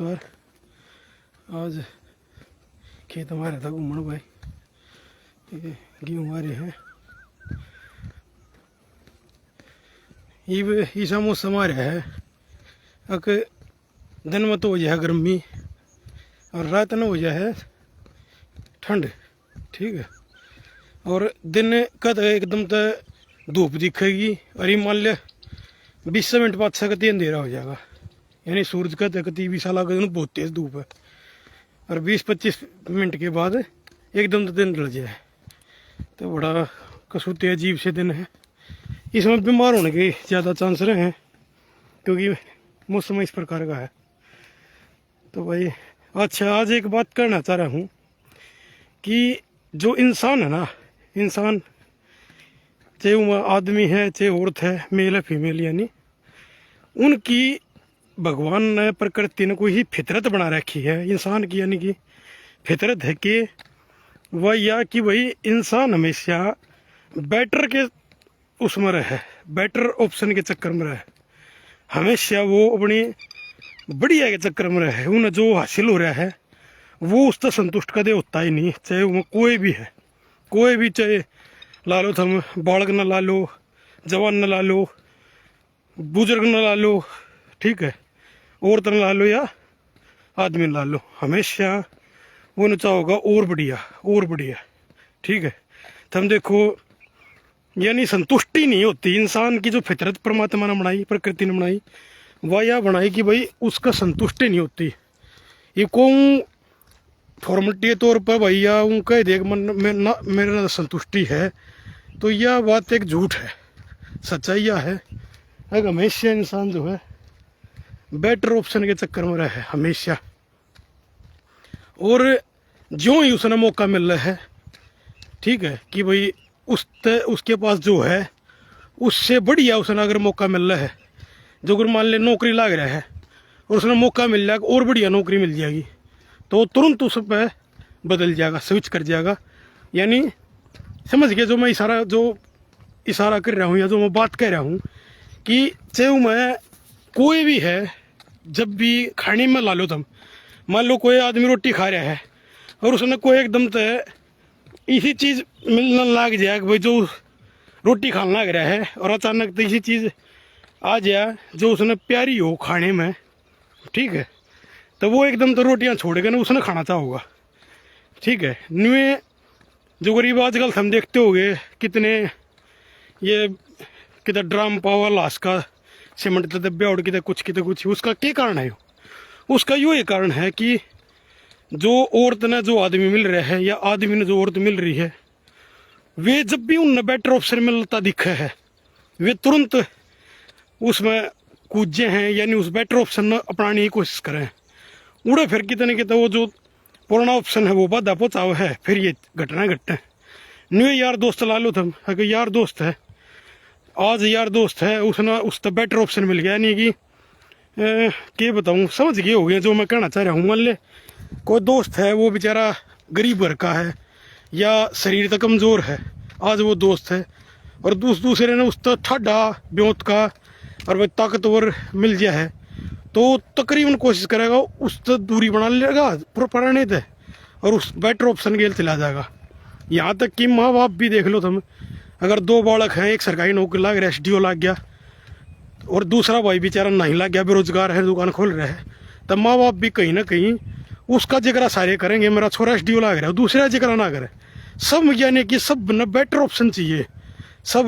नमस्कार। आज खेत हमारे था घूमन भाई, ये गेहूँ हमारे हैं। ये ऐसा मौसम आ रहा है अक दिन में तो हो जाए गर्मी और रात में हो जाए ठंड, ठीक है। और दिन का तो एकदम तो धूप दिखेगी और ये मान लिया 20 मिनट बाद से कति अंधेरा हो जाएगा, यानी सूरज का तक 20 साल का दिन बहुत तेज धूप है और 20-25 मिनट के बाद एकदम तो दिन ढल जाए। तो बड़ा कसूते अजीब से दिन है। इसमें बीमार होने के ज़्यादा चांस रहे हैं क्योंकि मौसम इस प्रकार का है। तो भाई अच्छा, आज एक बात करना चाह रहा हूँ कि जो इंसान है ना, इंसान चाहे वो आदमी है चाहे औरत है, मेल है फीमेल, यानी उनकी भगवान ने प्रकृति ने कोई ही फितरत बना रखी है इंसान की, यानी कि फितरत है कि वह या कि भाई इंसान हमेशा बेटर के उसमें रहे, बेटर ऑप्शन के चक्कर में रहे, हमेशा वो अपनी बढ़िया के चक्कर में रहे। उन्हें जो हासिल हो रहा है वो उससे संतुष्ट कदे होता ही नहीं, चाहे वो कोई भी है, कोई भी, चाहे ला लो तुम बालक न ला लो, जवान न ला लो, बुजुर्ग न ला लो, ठीक है, औरत न ला लो या आदमी न ला लो, हमेशा वो न चाहोगा और बढ़िया और बढ़िया, ठीक है। तुम देखो, यानी संतुष्टि नहीं होती इंसान की। जो फितरत परमात्मा ने बनाई, प्रकृति ने बनाई, वह यह बनाई कि भाई उसका संतुष्टि नहीं होती। ये कौन फॉर्मेलिटी के तौर पर भैया उनका देख मन में ना मेरे ना संतुष्टि है, तो यह बात एक झूठ है। सच्चाई यह है अगर हमेशा इंसान जो है बेटर ऑप्शन के चक्कर में रहे हमेशा, और जो ही उसने मौका मिल रहा है, ठीक है, कि भाई उसके पास जो है उससे बढ़िया उसने अगर मौका मिल रहा है, जो अगर मान ले नौकरी लग रहा है और उसने मौका मिल जाएगा और बढ़िया नौकरी मिल जाएगी, तो तुरंत उस पर बदल जाएगा, स्विच कर जाएगा। यानी समझ गए जो मैं इशारा कर रहा हूँ या जो मैं बात कर रहा हूँ कि चाहे मैं कोई भी है, जब भी खाने में ला लो तुम, मान लो कोई आदमी रोटी खा रहा है और उसने कोई एकदम से इसी चीज़ मिलने लग जाए कि भाई जो रोटी खाने लग रहा है और अचानक तो इसी चीज़ आ जाए जो उसने प्यारी हो खाने में, ठीक है, तो वो एकदम तो रोटियां छोड़ेगा ना, उसने खाना चाहोगा, ठीक है। न्यू जो गरीब आजकल हम देखते होंगे कितने ये किधर ड्राम पावा लाश का सीमेंट के डब्बे और कितने कुछ, उसका क्या कारण है? उसका ये कारण है कि जो औरत ने जो आदमी मिल रहा है या आदमी ने जो औरत मिल रही है, वे जब भी उन्हें बेटर ऑप्शन मिलता दिखा है वे तुरंत उसमें कूदे हैं, यानी उस बेटर ऑप्शन अपनाने की कोशिश करें। उड़े फिर कितने वो जो पुराना ऑप्शन है वो बाधा पहुँचाओ है, फिर ये घटना घटना। न्यू यार दोस्त ला लो तुम, अगर यार दोस्त है, आज यार दोस्त है, उसने उस तो बेटर ऑप्शन मिल गया, यानी कि क्या बताऊँ, समझ गए हो गए जो मैं कहना चाह रहा हूँ। मान ले कोई दोस्त है, वो बेचारा गरीब घर का है या शरीर तक कमज़ोर है, आज वो दोस्त है, और दूसरे ने उस तो ठाडा ब्योत का और वह ताकतवर मिल गया है, तो तकरीबन कोशिश करेगा उस तो दूरी बना लेगा पुराने थे और उस बेटर ऑप्शन के लिए चला जाएगा। यहाँ तक कि माँ बाप भी देख लो तुम, अगर दो बालक हैं, एक सरकारी नौकरी लग रहा है, SDO लग गया, और दूसरा भाई बेचारा नहीं लग गया, बेरोजगार है, दुकान खोल रहा है, तब माँ बाप भी कहीं ना कहीं उसका जिक्र सारे करेंगे, मेरा छोरा SDO लग रहा है, दूसरा जिक्र ना करे। सब यानी कि सब न बेटर ऑप्शन चाहिए, सब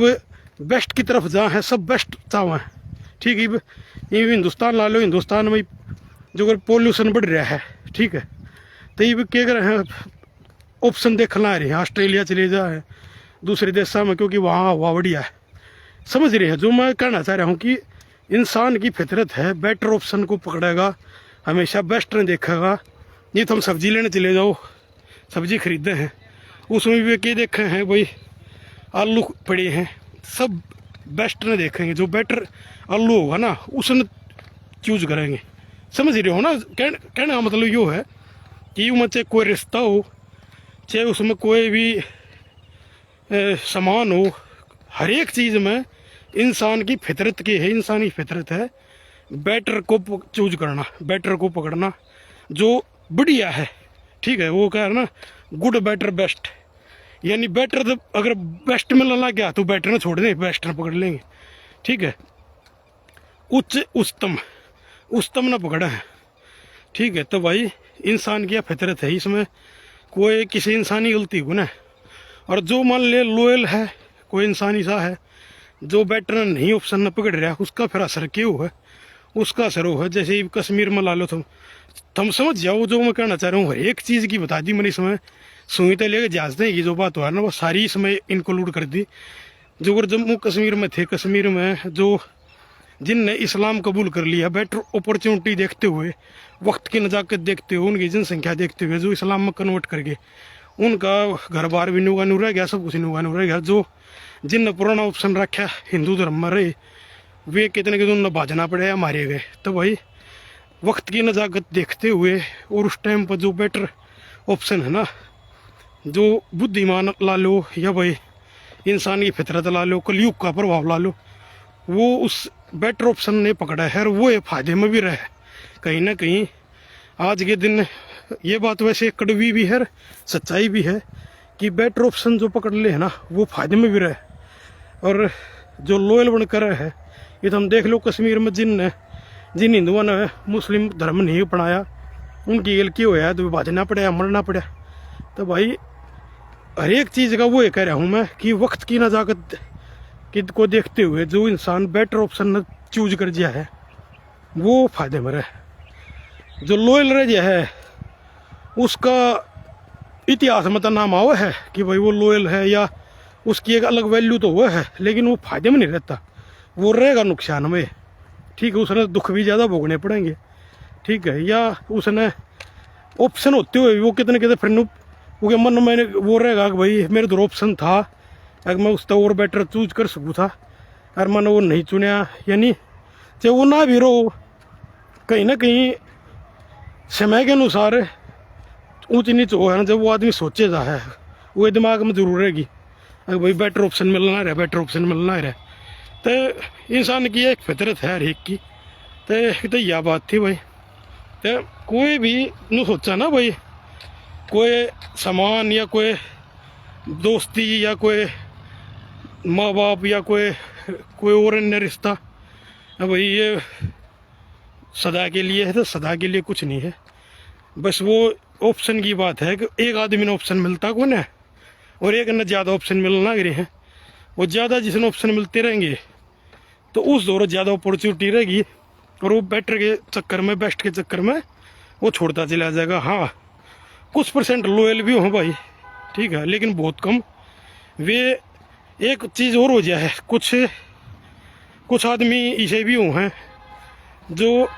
बेस्ट की तरफ जहाँ है, सब बेस्ट चाहवा है, ठीक है। ये हिंदुस्तान ला लो, हिंदुस्तान में जो पोल्यूशन बढ़ रहा है, ठीक है, तो ये क्या कर रहे हैं, ऑप्शन देखना आ रहे हैं, ऑस्ट्रेलिया चले जाए दूसरे देशों में, क्योंकि वहाँ हवा बढ़िया है। समझ रहे हैं जो मैं कहना चाह रहा हूँ कि इंसान की फितरत है, बेटर ऑप्शन को पकड़ेगा, हमेशा बेस्ट ने देखेगा। ये तो हम सब्जी लेने चले जाओ, सब्जी खरीदे हैं, उसमें भी क्या देखे हैं भाई, आलू पड़े हैं, सब बेस्ट ने देखेंगे, जो बेटर आलू होगा ना उसने चूज करेंगे। समझ रहे हो ना, कहने का मतलब यो है कि उसमें चाहे कोई रिश्ता हो, चाहे उसमें कोई भी सामान हो, हर एक चीज़ में इंसान की फितरत की है, इंसानी फितरत है बेटर को चूज करना, बेटर को पकड़ना जो बढ़िया है, ठीक है। वो क्या है ना, गुड बेटर बेस्ट, यानी बेटर तो अगर बेस्ट मिलने लग गया तो बेटर ना छोड़ दें, बेस्ट ना पकड़ लेंगे, ठीक है। उच्च उच्चतम, उच्चतम ना पकड़ा है, ठीक है। तो भाई इंसान की फितरत है, इसमें कोई किसी इंसानी गलती को ना। और जो मान ले लोयल है, कोई इंसान ऐसा है जो बेटर नहीं ऑप्शन न पकड़ रहा, उसका फिर असर क्यों है, उसका असर हो है। जैसे कश्मीर में ला लो तुम समझ जाओ जो मैं कहना चाह रहा हूँ। हर एक चीज़ की बता दी मैंने इसमें, सुई तो लेकर जांचते की जो बात हुआ ना वो सारी इसमें इंक्लूड कर दी। जो अगर जम्मू कश्मीर में थे, कश्मीर में जो जिनने इस्लाम कबूल कर लिया, बेटर अपॉर्चुनिटी देखते हुए, वक्त की नज़ाकत देखते हुए, उनकी जनसंख्या देखते हुए जो इस्लाम में कन्वर्ट कर गए, उनका घर बार भी नुगा रह गया, सब कुछ नुगा रह गया। जो जिनने पुराना ऑप्शन रखा हिंदू धर्म में रहे, वे कितने कितने भाजना पड़े या मारे गए। तो भाई वक्त की नज़ाकत देखते हुए और उस टाइम पर जो बेटर ऑप्शन है ना, जो बुद्धिमान ला लो या भाई इंसान की फितरत ला लो, कलयुग का प्रभाव ला लो, वो उस बेटर ऑप्शन ने पकड़ा है और वो फायदे में भी रहे कहीं ना कहीं। आज के दिन ये बात वैसे कड़वी भी है, सच्चाई भी है कि बेटर ऑप्शन जो पकड़ ले है ना वो फायदे में भी रहे। और जो लोयल बनकर है, ये तो हम देख लो कश्मीर में जिन हिंदुओं ने मुस्लिम धर्म नहीं अपनाया, उनकी गलती हो है तो भाजना पड़ा, मरना पड़ा। तो भाई हर एक चीज़ का वो ये कह रहा हूँ मैं कि वक्त की नज़ाकत को देखते हुए जो इंसान बेटर ऑप्शन चूज कर दिया है वो फायदे में रहे। जो लोयल रह गया है उसका इतिहास में तो नाम आवा है कि भाई वो लोयल है, या उसकी एक अलग वैल्यू तो वो है, लेकिन वो फायदे में नहीं रहता, वो रहेगा नुकसान में, ठीक है। उसने दुख भी ज़्यादा भोगने पड़ेंगे, ठीक है। या उसने ऑप्शन होते हुए वो कितने फिर उसके मन में वो रहेगा कि भाई मेरे दो ऑप्शन था, अगर मैं उसका और बेटर चूज कर सकूँ था और मैंने वो नहीं चुनिया, यानी चाहे वो ना भी रहो, कहीं ना कहीं समय के अनुसार ऊँच नीच हो है ना, जब वो आदमी सोचेगा है वो दिमाग में जरूर रहेगी अगर भाई बेटर ऑप्शन मिलना रहा, बेटर ऑप्शन मिलना रहा। तो इंसान की एक फितरत है हर एक की। तो यह बात थी भाई। तो कोई भी न सोचा ना भाई कोई सामान या कोई दोस्ती या कोई माँ बाप या कोई और अन्य रिश्ता, भाई ये सदा के लिए है तो सदा के लिए कुछ नहीं है। बस वो ऑप्शन की बात है कि एक आदमी ने ऑप्शन मिलता कौन है और एक ने ज़्यादा ऑप्शन मिलना गिरे हैं। वो ज़्यादा जिसने ऑप्शन मिलते रहेंगे तो उस दौर ज़्यादा अपॉर्चुनिटी रहेगी और वो बेटर के चक्कर में, बेस्ट के चक्कर में वो छोड़ता चला जाएगा। हाँ कुछ परसेंट लोयल भी हों भाई, ठीक है, लेकिन बहुत कम। वे एक चीज़ और हो जाए, कुछ आदमी ऐसे भी हुए हैं जो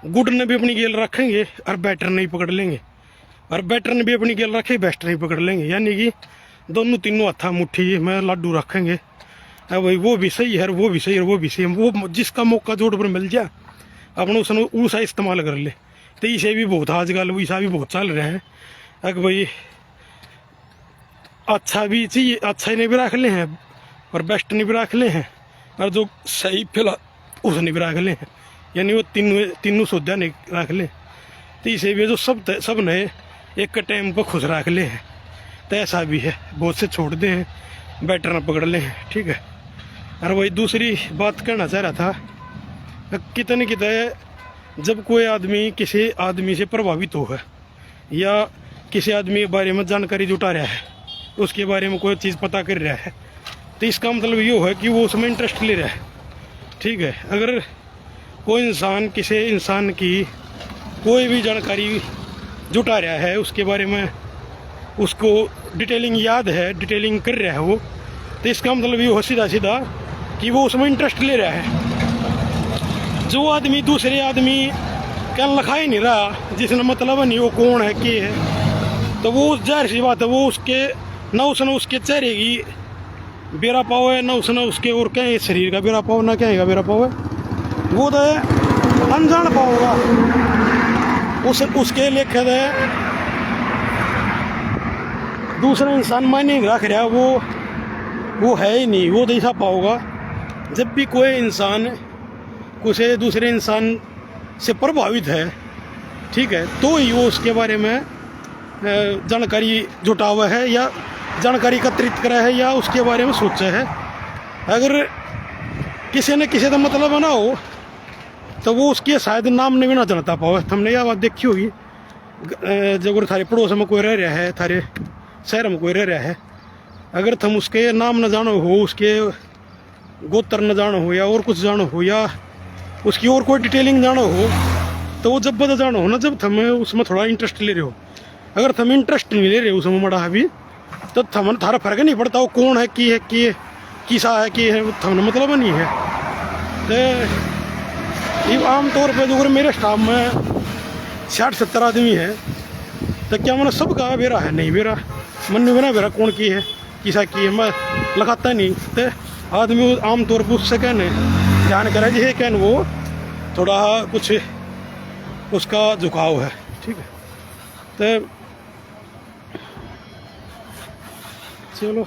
गुड ने भी अपनी गेल रखेंगे और बेटर नहीं पकड़ लेंगे, और बेटर ने भी अपनी गेल रखे बेस्ट नहीं पकड़ लेंगे, यानी कि दोनों तीनों हथा मुट्ठी में लाडू रखेंगे। अब भाई वो भी सही है, वो भी सही है, वो भी सही है, वो जिसका मौका जोड़ पर मिल जाए अपने उसने उसा इस्तेमाल कर ले। तो इसे भी बहुत आजकल वैसा भी बहुत चल रहा है। अगर भाई अच्छा भी चाहिए, अच्छा ने भी रख ले हैं और बेस्ट ने भी रख ले हैं, और जो सही फिलहाल उसने भी रख ले हैं, यानी वो तीनों सौदा नहीं रख ले। तो इसे भी जो सब नए एक टाइम पर खुश रख ले हैं। तो ऐसा भी है, बहुत से छोड़ दे हैं, बेटर ना पकड़ ले हैं, ठीक है। और वही दूसरी बात कहना चाह रहा था, कितने जब कोई आदमी किसी आदमी से प्रभावित हो है या किसी आदमी के बारे में जानकारी जुटा रहा है, उसके बारे में कोई चीज़ पता कर रहा है, तो इसका मतलब ये है कि वो उसमें इंटरेस्ट ले रहा है, ठीक है। अगर कोई इंसान किसी इंसान की कोई भी जानकारी जुटा रहा है, उसके बारे में उसको डिटेलिंग याद है, डिटेलिंग कर रहा है वो, तो इसका मतलब ये हो सीधा कि वो उसमें इंटरेस्ट ले रहा है। जो आदमी दूसरे आदमी क्या लिखा ही नहीं रहा, जिसने मतलब नहीं वो कौन है क्या है, तो वो जाहिर सी बात है वो उसके ना उसने उसके चेहरे की बेरा पाव है, ना उसने उसके और क्या शरीर का बेरा पाव, ना क्या का बेरा पाव है, वो तो अनजान पाओगा उसके लेखे दूसरा इंसान मायने रख रहा है, वो है ही नहीं। वो तो ऐसा पाओगा जब भी कोई इंसान कुछ दूसरे इंसान से प्रभावित है, ठीक है, तो ही वो उसके बारे में जानकारी जुटावा है या जानकारी एकत्रित करा है या उसके बारे में सोचा है। अगर किसी ने किसी का मतलब ना हो तो वो उसके शायद नाम नहीं भी ना जानता पाओ। हमने यह बात देखी होगी, जब थारे पड़ोस में कोई रह रहा है, थारे शहर में कोई रह रहा है, अगर तुम उसके नाम न जानो हो, उसके गोत्र न जानो हो या और कुछ जानो हो या उसकी और कोई डिटेलिंग जानो हो, तो वो जब बता जानो हो ना, जब तुम उसमें थोड़ा इंटरेस्ट ले रहे हो। अगर तुम इंटरेस्ट नहीं ले रहे हो उसमें मड़ा भी, तो थमन थारा फर्क नहीं पड़ता वो कौन है कि किसा है कि है, थमने मतलब नहीं है। तो ये आमतौर पर जो मेरे स्टाफ में 60-70 आदमी है, तो क्या मैंने सबका बेरा है नहीं, बेरा मन नहीं बना बेरा कौन की है किसा की है, मैं लगाता नहीं। तो आदमी आमतौर पर उससे कहने ध्यान करा जी कहन वो थोड़ा कुछ उसका झुकाव है, ठीक है। तो चलो